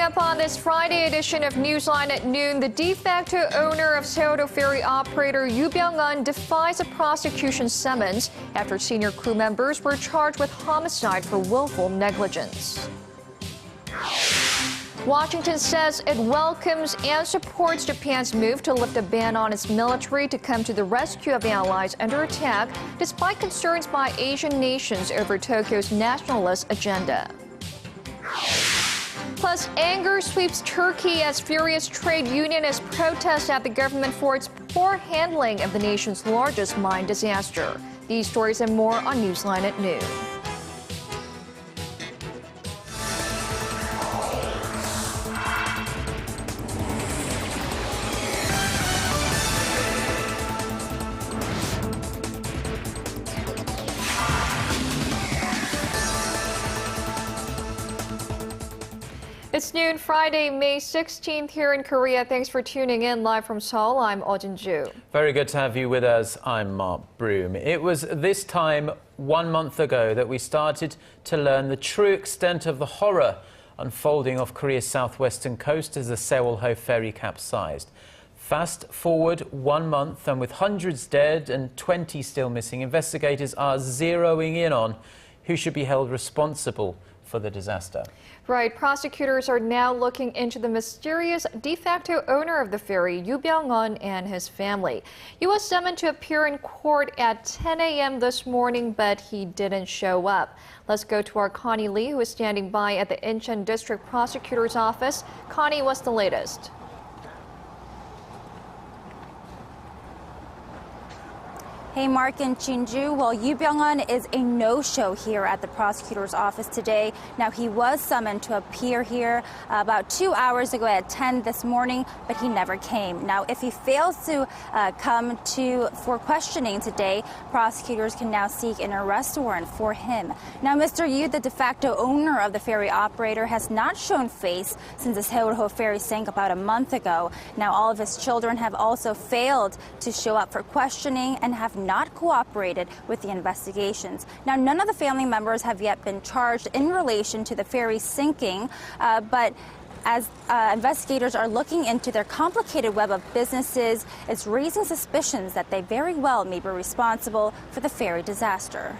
up on this Friday edition of Newsline at noon, the de facto owner of Seodo ferry operator Yoo Byung-un defies a prosecution summons after senior crew members were charged with homicide for willful negligence. Washington says it welcomes and supports Japan's move to lift a ban on its military to come to the rescue of allies under attack, despite concerns by Asian nations over Tokyo's nationalist agenda. Plus, anger sweeps Turkey as furious trade unionists protest at the government for its poor handling of the nation's largest mine disaster. These stories and more on Newsline at noon. It's noon Friday, May 16th here in Korea. Thanks for tuning in live from Seoul. I'm Ju. Very good to have you with us. I'm Mark Broom. It was this time 1 month ago that we started to learn the true extent of the horror unfolding off Korea's southwestern coast as the Sewol-ho ferry capsized. Fast forward 1 month, and with hundreds dead and 20 still missing, investigators are zeroing in on who should be held responsible for the disaster. Right. Prosecutors are now looking into the mysterious de facto owner of the ferry, Yoo Byung-un, and his family. He was summoned to appear in court at 10 a.m. this morning, but he didn't show up. Let's go to our Connie Lee, who is standing by at the Incheon District Prosecutor's Office. Connie, what's the latest? Hey, Mark and Shinzo. Well, Yoo Byung-un is a no-show here at the prosecutor's office today. Now, he was summoned to appear here about 2 hours ago at 10 this morning, but he never came. Now, if he fails to come for questioning today, prosecutors can now seek an arrest warrant for him. Now, Mr. Yoo, the de facto owner of the ferry operator, has not shown face since the Seoul-ho ferry sank about a month ago. Now, all of his children have also failed to show up for questioning and have not cooperated with the investigations. Now, none of the family members have yet been charged in relation to the ferry sinking, but as investigators are looking into their complicated web of businesses, it's raising suspicions that they very well may be responsible for the ferry disaster.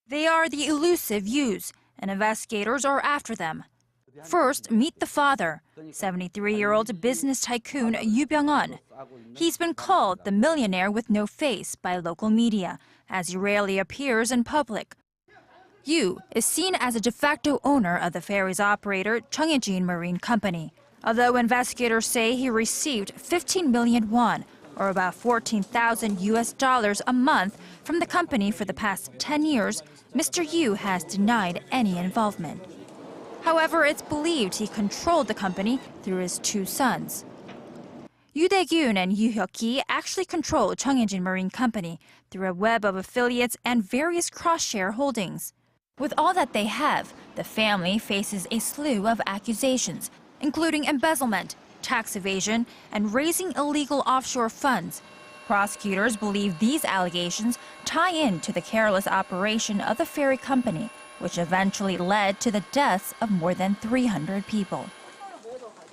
They are the elusive Yoos, and investigators are after them. First, meet the father, 73-year-old business tycoon Yoo Byung-un. He's been called the millionaire with no face by local media, as he rarely appears in public. Yoo is seen as a de facto owner of the ferry's operator, Cheongjin Marine Company. Although investigators say he received 15 million won, or about $14,000 a month, from the company for the past 10 years, Mr. Yoo has denied any involvement. However, it's believed he controlled the company through his two sons. Yoo Dae-gyun and Yoo Hyuk-ki actually control Cheongjin Marine Company through a web of affiliates and various cross-share holdings. With all that they have, the family faces a slew of accusations, including embezzlement, tax evasion, and raising illegal offshore funds. Prosecutors believe these allegations tie in to the careless operation of the ferry company, which eventually led to the deaths of more than 300 people.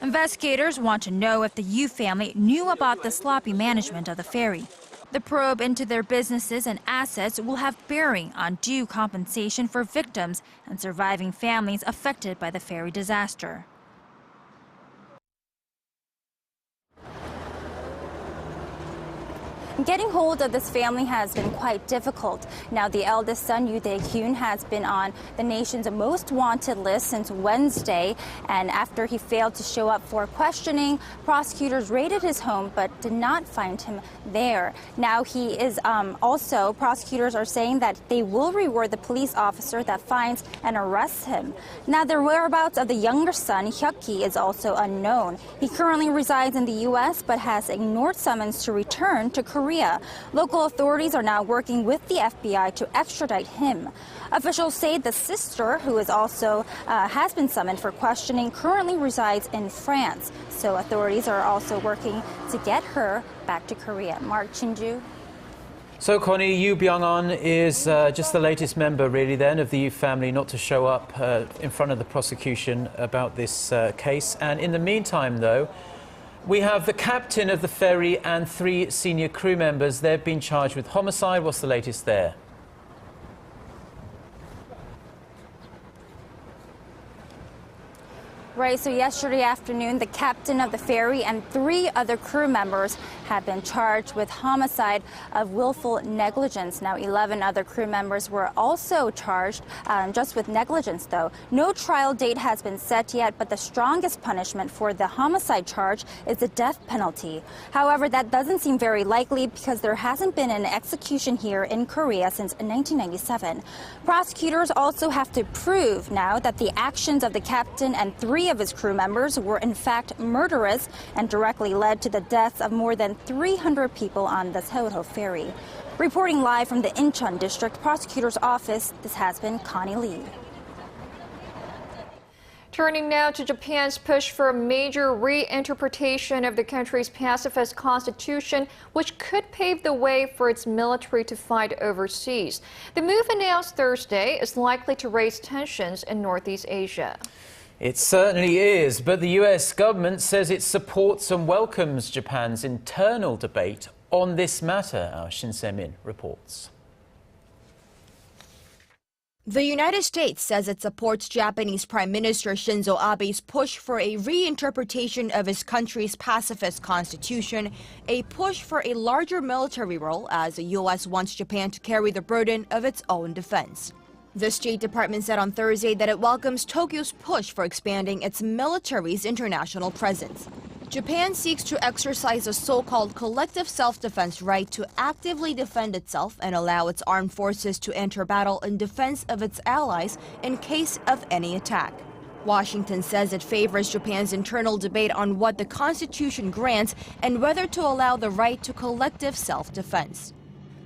Investigators want to know if the Yoo family knew about the sloppy management of the ferry. The probe into their businesses and assets will have bearing on due compensation for victims and surviving families affected by the ferry disaster. Getting hold of this family has been quite difficult. Now, the eldest son, Yoo Dae-gyun, has been on the nation's most wanted list since Wednesday, and after he failed to show up for questioning, prosecutors raided his home but did not find him there. Now, he is prosecutors are saying that they will reward the police officer that finds and arrests him. Now, the whereabouts of the younger son, Hyuk-ki, is also unknown. He currently resides in the U.S. but has ignored summons to return to Korea. Local authorities are now working with the FBI to extradite him. Officials say the sister, who is also has been summoned for questioning, currently resides in France. So authorities are also working to get her back to Korea. Mark, Shinju. So, Connie, Yu Byung-un is just the latest member, really, then, of the Yu family not to show up in front of the prosecution about this case. And in the meantime, though, we have the captain of the ferry and 3 senior crew members. They've been charged with homicide. What's the latest there? Right, so yesterday afternoon, the captain of the ferry and 3 other crew members have been charged with homicide of willful negligence. Now, 11 other crew members were also charged just with negligence, though. No trial date has been set yet, but the strongest punishment for the homicide charge is the death penalty. However, that doesn't seem very likely because there hasn't been an execution here in Korea since 1997. Prosecutors also have to prove now that the actions of the captain and 3 of his crew members were in fact murderous and directly led to the deaths of more than 300 people on the Seoul ferry. Reporting live from the Incheon District Prosecutor's Office, this has been Connie Lee. Turning now to Japan's push for a major reinterpretation of the country's pacifist constitution, which could pave the way for its military to fight overseas. The move announced Thursday is likely to raise tensions in Northeast Asia. It certainly is, but the U.S. government says it supports and welcomes Japan's internal debate on this matter. Our Shin Se-min reports. The United States says it supports Japanese Prime Minister Shinzo Abe's push for a reinterpretation of his country's pacifist constitution, a push for a larger military role as the U.S. wants Japan to carry the burden of its own defense. The State Department said on Thursday that it welcomes Tokyo's push for expanding its military's international presence. Japan seeks to exercise a so-called collective self-defense right to actively defend itself and allow its armed forces to enter battle in defense of its allies in case of any attack. Washington says it favors Japan's internal debate on what the Constitution grants and whether to allow the right to collective self-defense.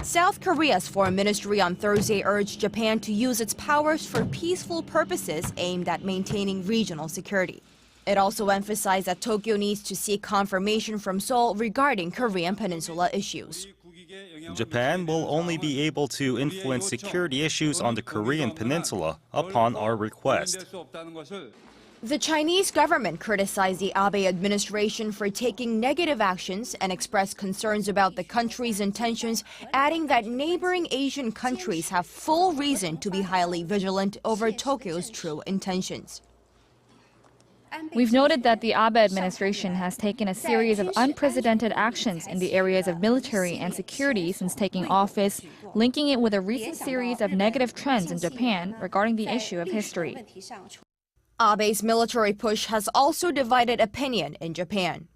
South Korea's foreign ministry on Thursday urged Japan to use its powers for peaceful purposes aimed at maintaining regional security. It also emphasized that Tokyo needs to seek confirmation from Seoul regarding Korean Peninsula issues. Japan will only be able to influence security issues on the Korean Peninsula upon our request. The Chinese government criticized the Abe administration for taking negative actions and expressed concerns about the country's intentions, adding that neighboring Asian countries have full reason to be highly vigilant over Tokyo's true intentions. We've noted that the Abe administration has taken a series of unprecedented actions in the areas of military and security since taking office, linking it with a recent series of negative trends in Japan regarding the issue of history. Abe's military push has also divided opinion in Japan.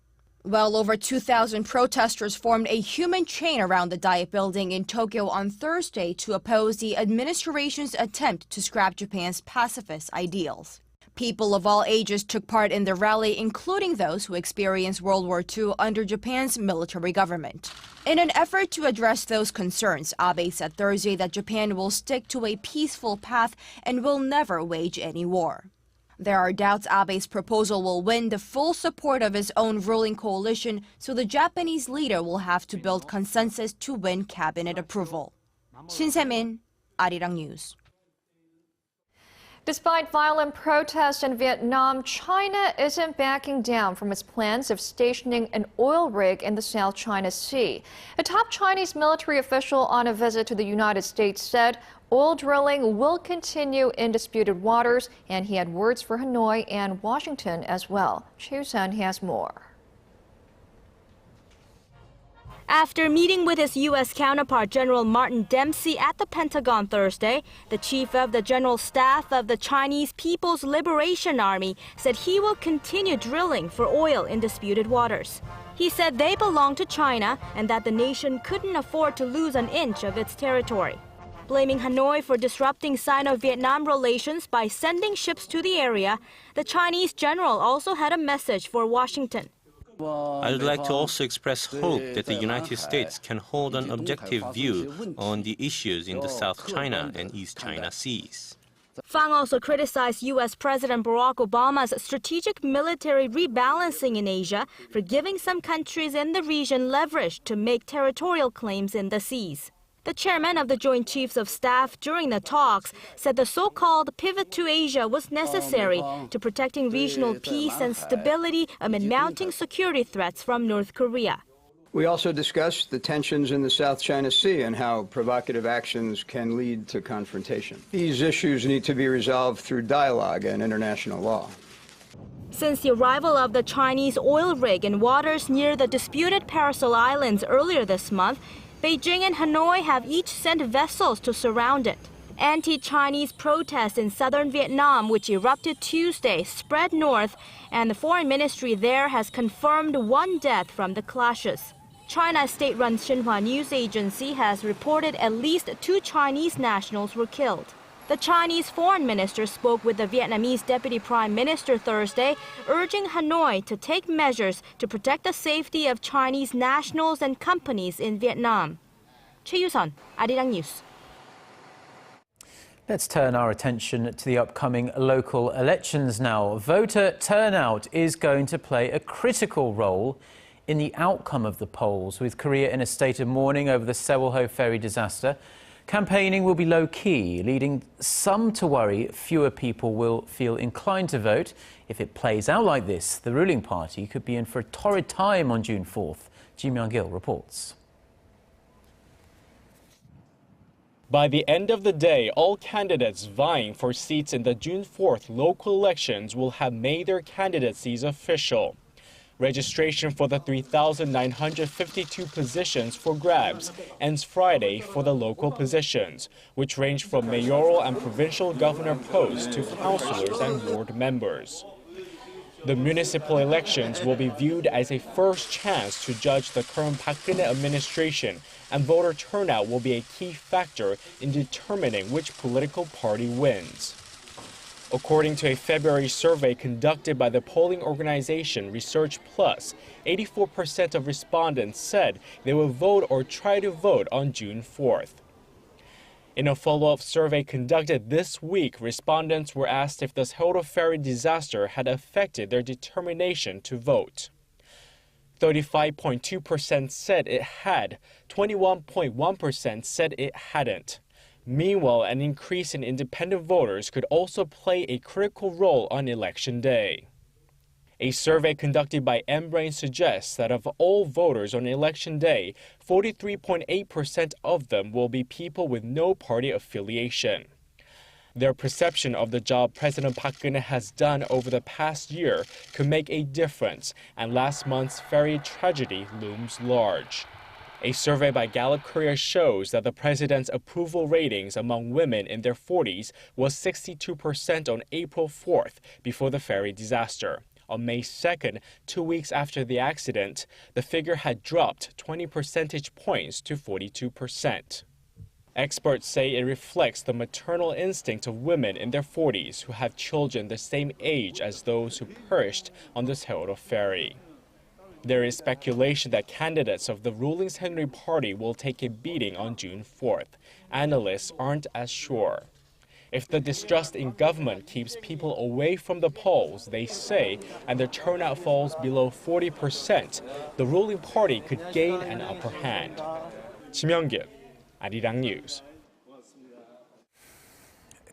Well over 2,000 protesters formed a human chain around the Diet building in Tokyo on Thursday to oppose the administration's attempt to scrap Japan's pacifist ideals. People of all ages took part in the rally, including those who experienced World War II under Japan's military government. In an effort to address those concerns, Abe said Thursday that Japan will stick to a peaceful path and will never wage any war. There are doubts Abe's proposal will win the full support of his own ruling coalition, so the Japanese leader will have to build consensus to win cabinet approval. Shin Se-min, Arirang News. Despite violent protests in Vietnam, China isn't backing down from its plans of stationing an oil rig in the South China Sea. A top Chinese military official on a visit to the United States said oil drilling will continue in disputed waters, and he had words for Hanoi and Washington as well. Chu Sun has more. After meeting with his U.S. counterpart General Martin Dempsey at the Pentagon Thursday, the chief of the General Staff of the Chinese People's Liberation Army said he will continue drilling for oil in disputed waters. He said they belong to China and that the nation couldn't afford to lose an inch of its territory. Blaming Hanoi for disrupting Sino-Vietnam relations by sending ships to the area, the Chinese general also had a message for Washington. I would like to also express hope that the United States can hold an objective view on the issues in the South China and East China Seas. Fang also criticized U.S. President Barack Obama's strategic military rebalancing in Asia for giving some countries in the region leverage to make territorial claims in the seas. The chairman of the Joint Chiefs of Staff during the talks said the so-called pivot to Asia was necessary to protecting regional peace and stability amid mounting security threats from North Korea. We also discussed the tensions in the South China Sea and how provocative actions can lead to confrontation. These issues need to be resolved through dialogue and international law. Since the arrival of the Chinese oil rig in waters near the disputed Paracel Islands earlier this month, Beijing and Hanoi have each sent vessels to surround it. Anti-Chinese protests in southern Vietnam, which erupted Tuesday, spread north, and the foreign ministry there has confirmed one death from the clashes. China's state-run Xinhua news agency has reported at least 2 Chinese nationals were killed. The Chinese foreign minister spoke with the Vietnamese deputy prime minister Thursday, urging Hanoi to take measures to protect the safety of Chinese nationals and companies in Vietnam. Choi Yu-sun, Arirang News. Let's turn our attention to the upcoming local elections now. Voter turnout is going to play a critical role in the outcome of the polls, with Korea in a state of mourning over the Sewol-ho ferry disaster. Campaigning will be low-key, leading some to worry fewer people will feel inclined to vote. If it plays out like this, the ruling party could be in for a torrid time on June 4th. Ji Myung-gil reports. By the end of the day, all candidates vying for seats in the June 4th local elections will have made their candidacies official. Registration for the 3,952 positions for grabs ends Friday for the local positions, which range from mayoral and provincial governor posts to councillors and ward members. The municipal elections will be viewed as a first chance to judge the current Park Geun-hye administration, and voter turnout will be a key factor in determining which political party wins. According to a February survey conducted by the polling organization Research Plus, 84% of respondents said they will vote or try to vote on June 4th. In a follow-up survey conducted this week, respondents were asked if the Sewol-ho ferry disaster had affected their determination to vote. 35.2% said it had, 21.1% said it hadn't. Meanwhile, an increase in independent voters could also play a critical role on election day. A survey conducted by mBrain suggests that of all voters on election day, 43.8% of them will be people with no party affiliation. Their perception of the job President Park Geun-hye has done over the past year could make a difference, and last month's ferry tragedy looms large. A survey by Gallup Korea shows that the president's approval ratings among women in their 40s was 62% on April 4th, before the ferry disaster. On May 2nd, 2 weeks after the accident, the figure had dropped 20 percentage points to 42%. Experts say it reflects the maternal instinct of women in their 40s who have children the same age as those who perished on the Sewol-ho ferry. There is speculation that candidates of the ruling Saenuri Party will take a beating on June 4th. Analysts aren't as sure. If the distrust in government keeps people away from the polls, they say, and the turnout falls below 40%, the ruling party could gain an upper hand. Ji Myung-gil, Arirang News.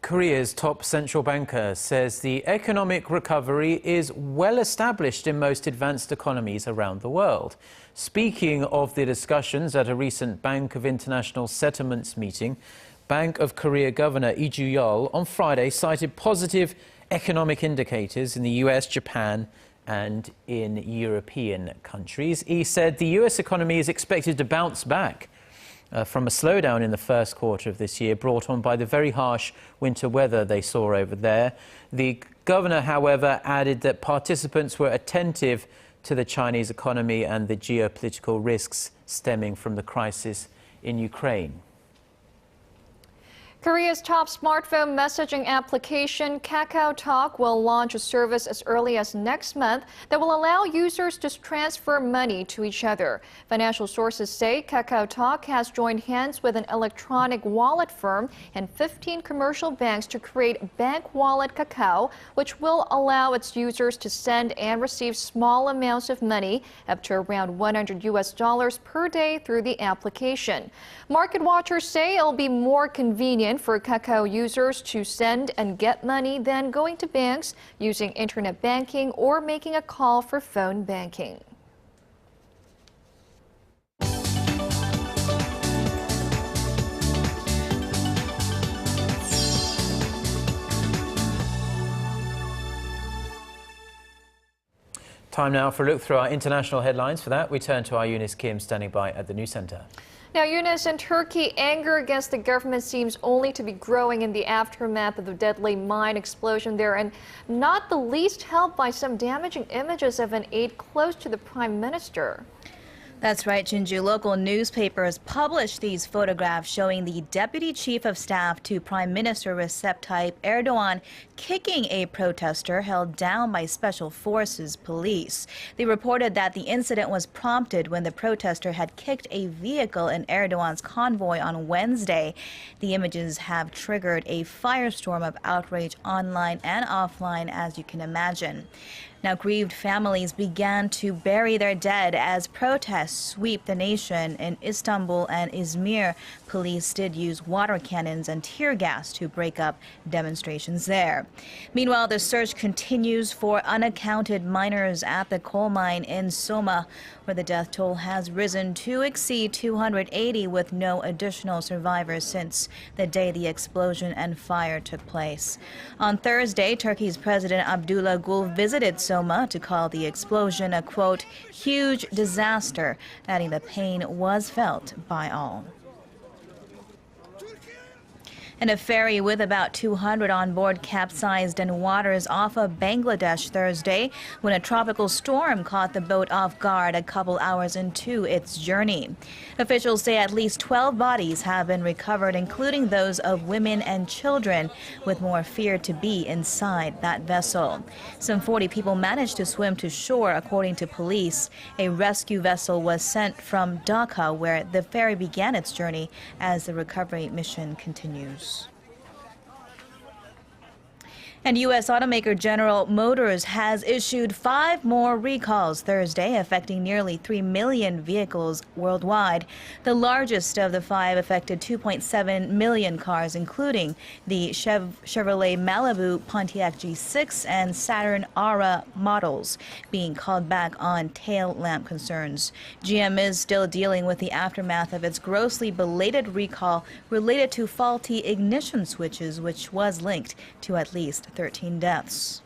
Korea's top central banker says the economic recovery is well established in most advanced economies around the world. Speaking of the discussions at a recent Bank of International Settlements meeting, Bank of Korea Governor Lee Ju-yeol on Friday cited positive economic indicators in the U.S., Japan and in European countries. He said the U.S. economy is expected to bounce back from a slowdown in the first quarter of this year, brought on by the very harsh winter weather they saw over there. The governor, however, added that participants were attentive to the Chinese economy and the geopolitical risks stemming from the crisis in Ukraine. Korea's top smartphone messaging application, KakaoTalk, will launch a service as early as next month that will allow users to transfer money to each other. Financial sources say KakaoTalk has joined hands with an electronic wallet firm and 15 commercial banks to create Bank Wallet Kakao, which will allow its users to send and receive small amounts of money, up to around $100 per day, through the application. Market watchers say it'll be more convenient for Kakao users to send and get money than going to banks, using internet banking, or making a call for phone banking. Time now for a look through our international headlines. For that, we turn to our Eunice Kim standing by at the News Center. Now, Eunice, in Turkey, anger against the government seems only to be growing in the aftermath of the deadly mine explosion there, and not the least helped by some damaging images of an aide close to the prime minister. That's right, Shinzo. Local newspapers published these photographs showing the deputy chief of staff to Prime Minister Recep Tayyip Erdogan kicking a protester held down by special forces police. They reported that the incident was prompted when the protester had kicked a vehicle in Erdogan's convoy on Wednesday. The images have triggered a firestorm of outrage online and offline, as you can imagine. Now, grieved families began to bury their dead as protests sweep the nation. In Istanbul and Izmir, police did use water cannons and tear gas to break up demonstrations there. Meanwhile, the search continues for unaccounted miners at the coal mine in Soma, where the death toll has risen to exceed 280, with no additional survivors since the day the explosion and fire took place. On Thursday, Turkey's President Abdullah Gül visited Soma to call the explosion a, quote, huge disaster, adding the pain was felt by all. And a ferry with about 200 on board capsized in waters off of Bangladesh Thursday when a tropical storm caught the boat off guard a couple hours into its journey. Officials say at least 12 bodies have been recovered, including those of women and children, with more feared to be inside that vessel. Some 40 people managed to swim to shore, according to police. A rescue vessel was sent from Dhaka, where the ferry began its journey, as the recovery mission continues. And U.S. automaker General Motors has issued 5 more recalls Thursday, affecting nearly 3 million vehicles worldwide. The largest of the 5 affected 2.7 million cars, including the Chevrolet Malibu, Pontiac G6, and Saturn Aura models, being called back on tail lamp concerns. GM is still dealing with the aftermath of its grossly belated recall related to faulty ignition switches, which was linked to at least 13 deaths.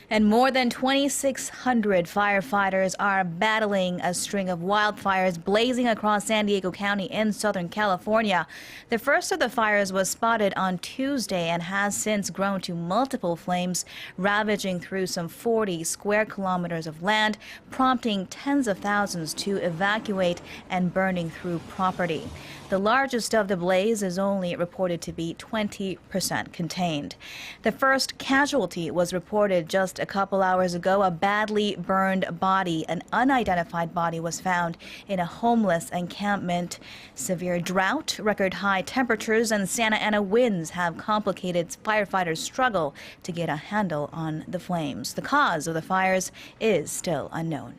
And more than 2,600 firefighters are battling a string of wildfires blazing across San Diego County in Southern California. The first of the fires was spotted on Tuesday and has since grown to multiple flames, ravaging through some 40 square kilometers of land, prompting tens of thousands to evacuate and burning through property. The largest of the blaze is only reported to be 20% contained. The first casualty was reported just a couple hours ago. A badly burned body, an unidentified body, was found in a homeless encampment. Severe drought, record high temperatures, and Santa Ana winds have complicated firefighters' struggle to get a handle on the flames. The cause of the fires is still unknown.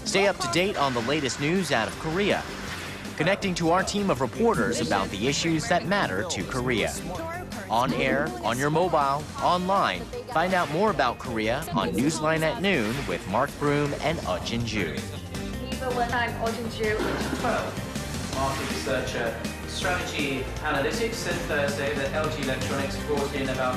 Stay up to date on the latest news out of Korea, connecting to our team of reporters about the issues that matter to Korea. On air, on your mobile, online. Find out more about Korea on Newsline at Noon with Mark Broom and Jin-ju. I'm Jin-ju. Market researcher, strategy analytics, said Thursday that LG Electronics brought in about...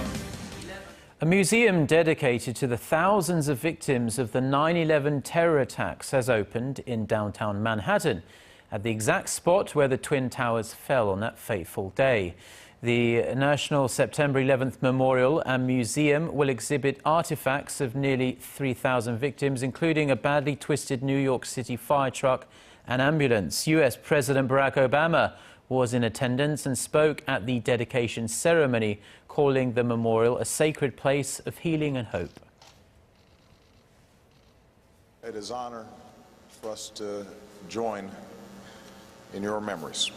A museum dedicated to the thousands of victims of the 9/11 terror attacks has opened in downtown Manhattan, at the exact spot where the Twin Towers fell on that fateful day. The National September 11th Memorial and Museum will exhibit artifacts of nearly 3,000 victims, including a badly twisted New York City fire truck and ambulance. U.S. President Barack Obama was in attendance and spoke at the dedication ceremony, calling the memorial a sacred place of healing and hope. It is an honor for us to join in your memories,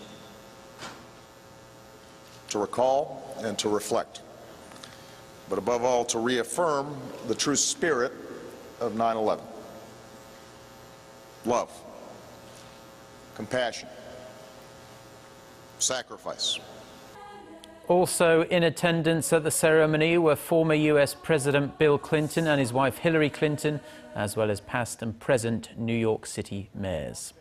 to recall and to reflect, but above all to reaffirm the true spirit of 9/11. Love, compassion, sacrifice. Also in attendance at the ceremony were former U.S. President Bill Clinton and his wife Hillary Clinton, as well as past and present New York City mayors.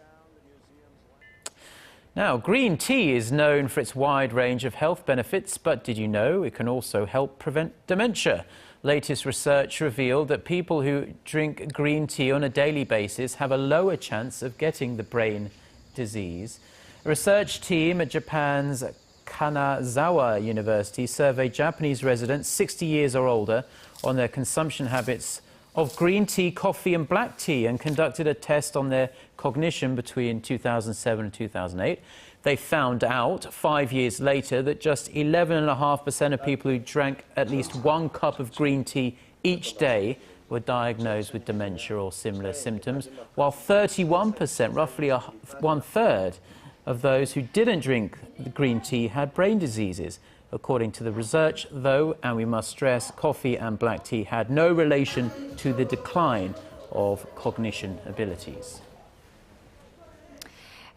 Now, green tea is known for its wide range of health benefits, but did you know it can also help prevent dementia? Latest research revealed that people who drink green tea on a daily basis have a lower chance of getting the brain disease. A research team at Japan's Kanazawa University surveyed Japanese residents 60 years or older on their consumption habits of green tea, coffee and black tea, and conducted a test on their cognition between 2007 and 2008. They found out 5 years later that just 11.5% of people who drank at least 1 cup of green tea each day were diagnosed with dementia or similar symptoms, while 31%, roughly 1/3, of those who didn't drink the green tea had brain diseases. According to the research, though, and we must stress, coffee and black tea had no relation to the decline of cognition abilities.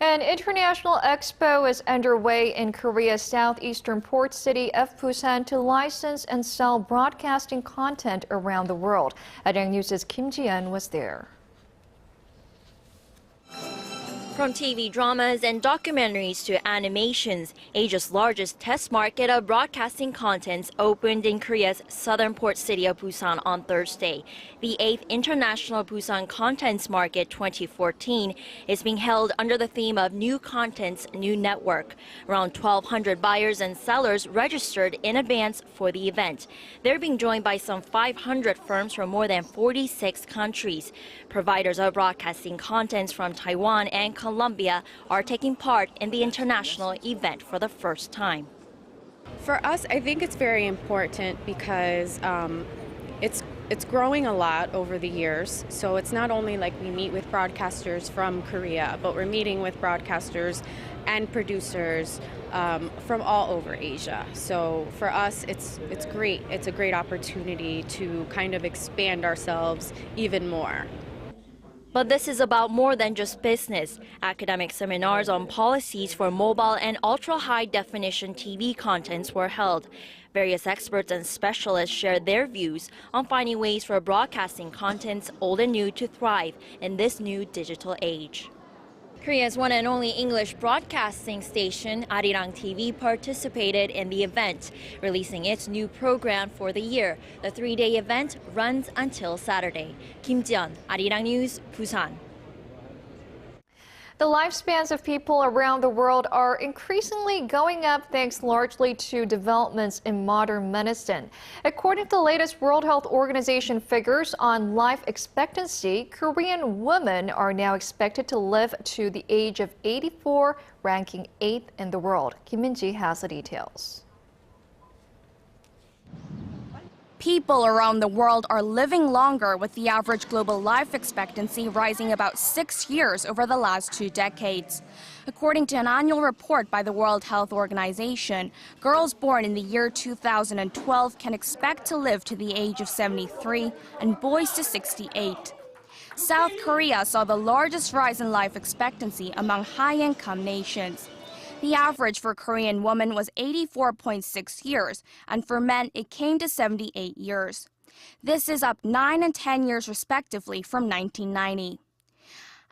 An international expo is underway in Korea's southeastern port city of Busan to license and sell broadcasting content around the world. Arirang News' Kim Ji-yeon was there. From TV dramas and documentaries to animations, Asia's largest test market of broadcasting contents opened in Korea's southern port city of Busan on Thursday. The 8th International Busan Contents Market 2014 is being held under the theme of New Contents, New Network. Around 1,200 buyers and sellers registered in advance for the event. They're being joined by some 500 firms from more than 46 countries. Providers of broadcasting contents from Taiwan and Colombia are taking part in the international event for the first time. For us, I think it's very important because it's growing a lot over the years. So it's not only like we meet with broadcasters from Korea, but we're meeting with broadcasters and producers from all over Asia. So for us, it's great. It's a great opportunity to kind of expand ourselves even more. But this is about more than just business. Academic seminars on policies for mobile and ultra-high definition TV contents were held. Various experts and specialists shared their views on finding ways for broadcasting contents old and new to thrive in this new digital age. Korea's one and only English broadcasting station, Arirang TV, participated in the event, releasing its new program for the year. The 3-day event runs until Saturday. Kim Ji-yeon, Arirang News, Busan. The lifespans of people around the world are increasingly going up thanks largely to developments in modern medicine. According to the latest World Health Organization figures on life expectancy, Korean women are now expected to live to the age of 84, ranking 8th in the world. Kim Min-ji has the details. People around the world are living longer, with the average global life expectancy rising about 6 years over the last 2 decades. According to an annual report by the World Health Organization, girls born in the year 2012 can expect to live to the age of 73 and boys to 68. South Korea saw the largest rise in life expectancy among high-income nations. The average for Korean women was 84.6 years, and for men it came to 78 years. This is up 9 and 10 years respectively from 1990.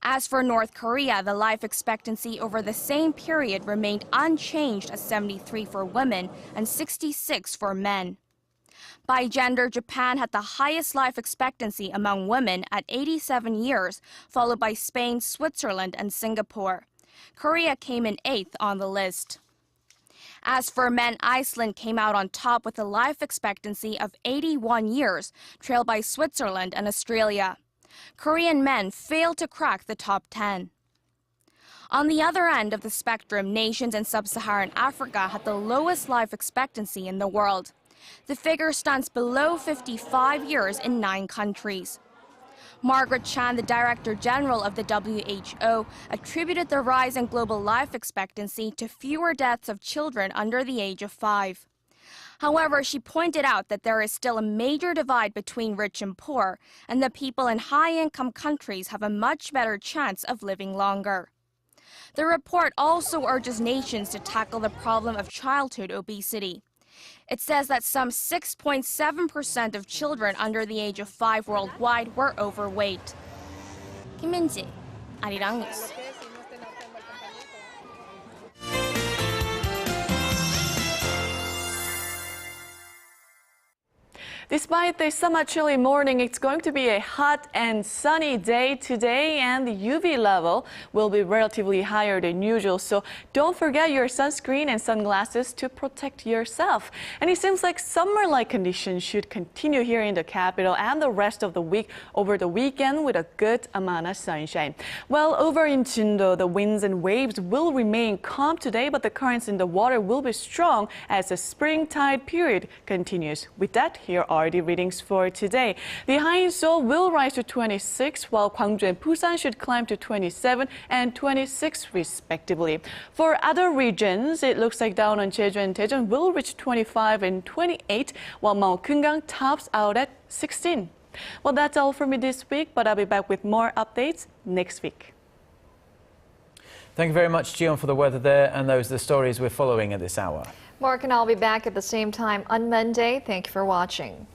As for North Korea, the life expectancy over the same period remained unchanged at 73 for women and 66 for men. By gender, Japan had the highest life expectancy among women at 87 years, followed by Spain, Switzerland, and Singapore. Korea came in 8th on the list. As for men, Iceland came out on top with a life expectancy of 81 years, trailed by Switzerland and Australia. Korean men failed to crack the top 10. On the other end of the spectrum, nations in sub-Saharan Africa had the lowest life expectancy in the world. The figure stands below 55 years in 9 countries. Margaret Chan, the Director General of the WHO, attributed the rise in global life expectancy to fewer deaths of children under the age of 5. However, she pointed out that there is still a major divide between rich and poor, and that people in high-income countries have a much better chance of living longer. The report also urges nations to tackle the problem of childhood obesity. It says that some 6.7% of children under the age of 5 worldwide were overweight. 김민지, Arirang News. Despite the somewhat chilly morning, it's going to be a hot and sunny day today, and the UV level will be relatively higher than usual. So don't forget your sunscreen and sunglasses to protect yourself. And it seems like summer-like conditions should continue here in the capital and the rest of the week over the weekend with a good amount of sunshine. Well, over in Jindo, the winds and waves will remain calm today, but the currents in the water will be strong as the spring tide period continues. With that, here are the readings for today. The high in Seoul will rise to 26, while Gwangju and Busan should climb to 27 and 26 respectively. For other regions, it looks like down on Jeju and Daejeon will reach 25 and 28, while Mount Keungang tops out at 16. Well, that's all for me this week, but I'll be back with more updates next week. Thank you very much, Jion, for the weather there, and those are the stories we're following at this hour. Mark and I'll be back at the same time on Monday. Thank you for watching.